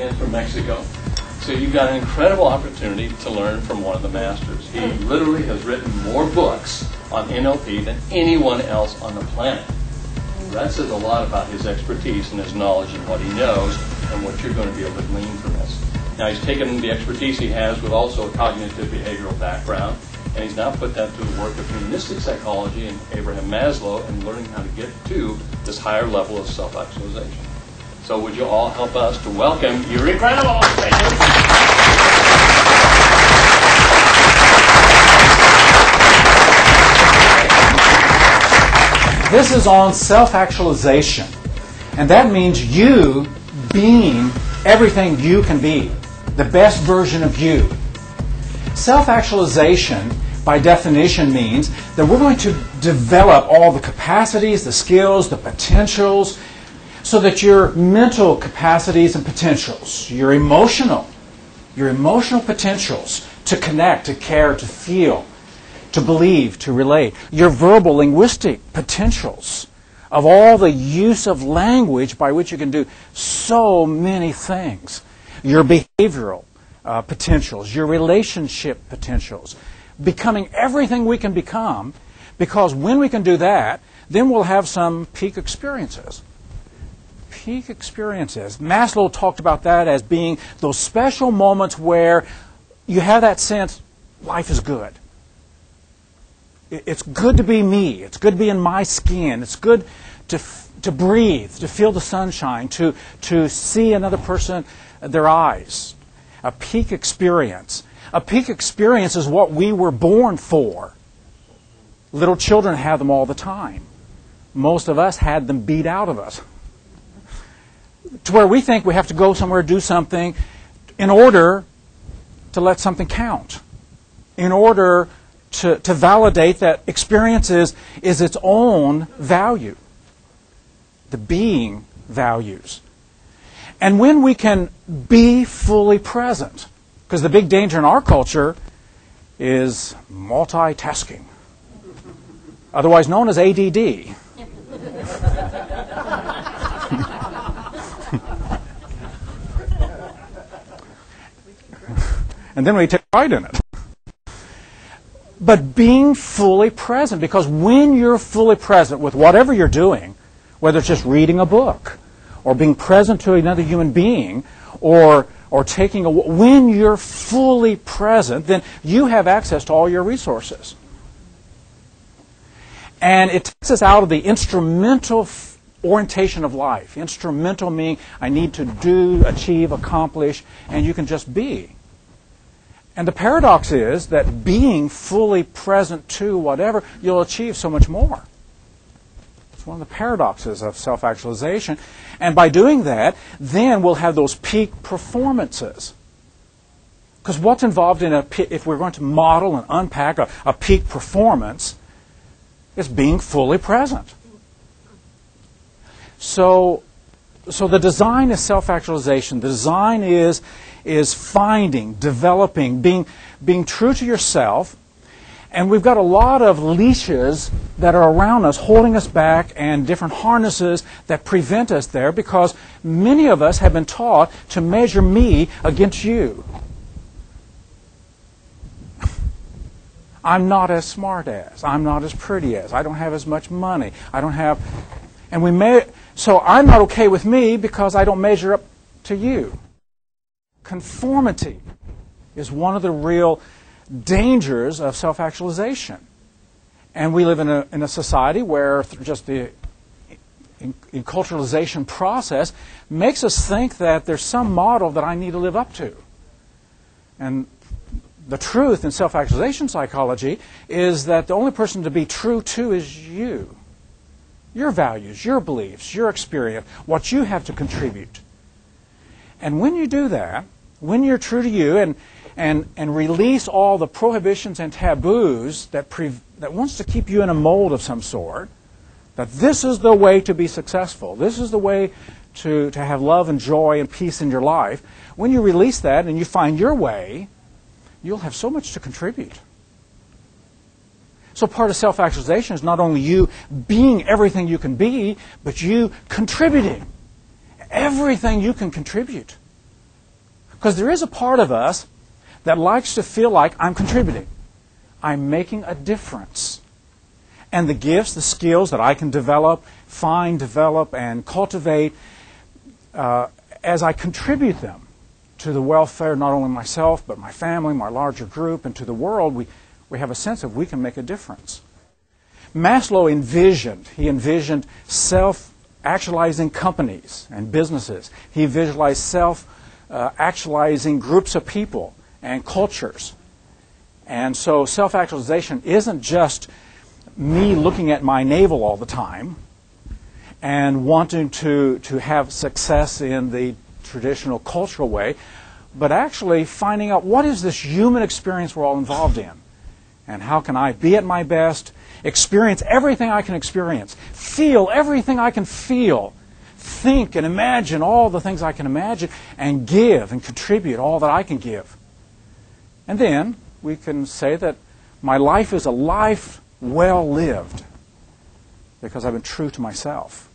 in from Mexico. So you've got an incredible opportunity to learn from one of the masters. He literally has written more books on NLP than anyone else on the planet. That says a lot about his expertise and his knowledge and what he knows and what you're going to be able to glean from this. Now, he's taken the expertise he has with also a cognitive behavioral background, and he's now put that to the work of humanistic psychology and Abraham Maslow and learning how to get to this higher level of self-actualization. So would you all help us to welcome You're Incredible! Thank you. This is on self-actualization, and that means you being everything you can be, the best version of you. Self-actualization, by definition, means that we're going to develop all the capacities, the skills, the potentials, so that your mental capacities and potentials, your emotional potentials to connect, to care, to feel, to believe, to relate, your verbal, linguistic potentials of all the use of language by which you can do so many things, your behavioral potentials, your relationship potentials, becoming everything we can become, because when we can do that, then we'll have some peak experiences. Peak experiences. Maslow talked about that as being those special moments where you have that sense, life is good. It's good to be me. It's good to be in my skin. It's good to breathe, to feel the sunshine, to see another person, their eyes. A peak experience. A peak experience is what we were born for. Little children have them all the time. Most of us had them beat out of us. To where we think we have to go somewhere, do something, in order to let something count. In order to validate that experience is its own value. The being values. And when we can be fully present, because the big danger in our culture is multitasking, otherwise known as ADD. And then we take pride in it. But being fully present, because when you're fully present with whatever you're doing, whether it's just reading a book, or being present to another human being, or taking when you're fully present, then you have access to all your resources. And it takes us out of the instrumental orientation of life. Instrumental meaning I need to do, achieve, accomplish, and you can just be. And the paradox is that being fully present to whatever, you'll achieve so much more. It's one of the paradoxes of self-actualization. And by doing that, then we'll have those peak performances. Because what's involved in if we're going to model and unpack a peak performance, is being fully present. So the design is self-actualization. The design is finding, developing, being true to yourself. And we've got a lot of leashes that are around us, holding us back, and different harnesses that prevent us there, because many of us have been taught to measure me against you. I'm not as smart as, I'm not as pretty as, I don't have as much money, I don't have, so I'm not okay with me because I don't measure up to you. Conformity is one of the real dangers of self-actualization. And we live in a society where just the enculturalization process makes us think that there's some model that I need to live up to. And the truth in self-actualization psychology is that the only person to be true to is you. Your values, your beliefs, your experience, what you have to contribute. And when you do that, when you're true to you and release all the prohibitions and taboos that wants to keep you in a mold of some sort, that this is the way to be successful, this is the way to have love and joy and peace in your life, when you release that and you find your way, you'll have so much to contribute. So part of self-actualization is not only you being everything you can be, but you contributing everything you can contribute. Because there is a part of us that likes to feel like I'm contributing. I'm making a difference. And the gifts, the skills that I can develop, and cultivate, as I contribute them to the welfare, not only myself, but my family, my larger group, and to the world, we have a sense of we can make a difference. Maslow envisioned self-actualizing companies and businesses. He visualized self-actualizing groups of people and cultures. And so self-actualization isn't just me looking at my navel all the time and wanting to have success in the traditional cultural way, but actually finding out what is this human experience we're all involved in, and how can I be at my best, experience everything I can experience, feel everything I can feel, think and imagine all the things I can imagine, and give and contribute all that I can give. And then we can say that my life is a life well lived because I've been true to myself.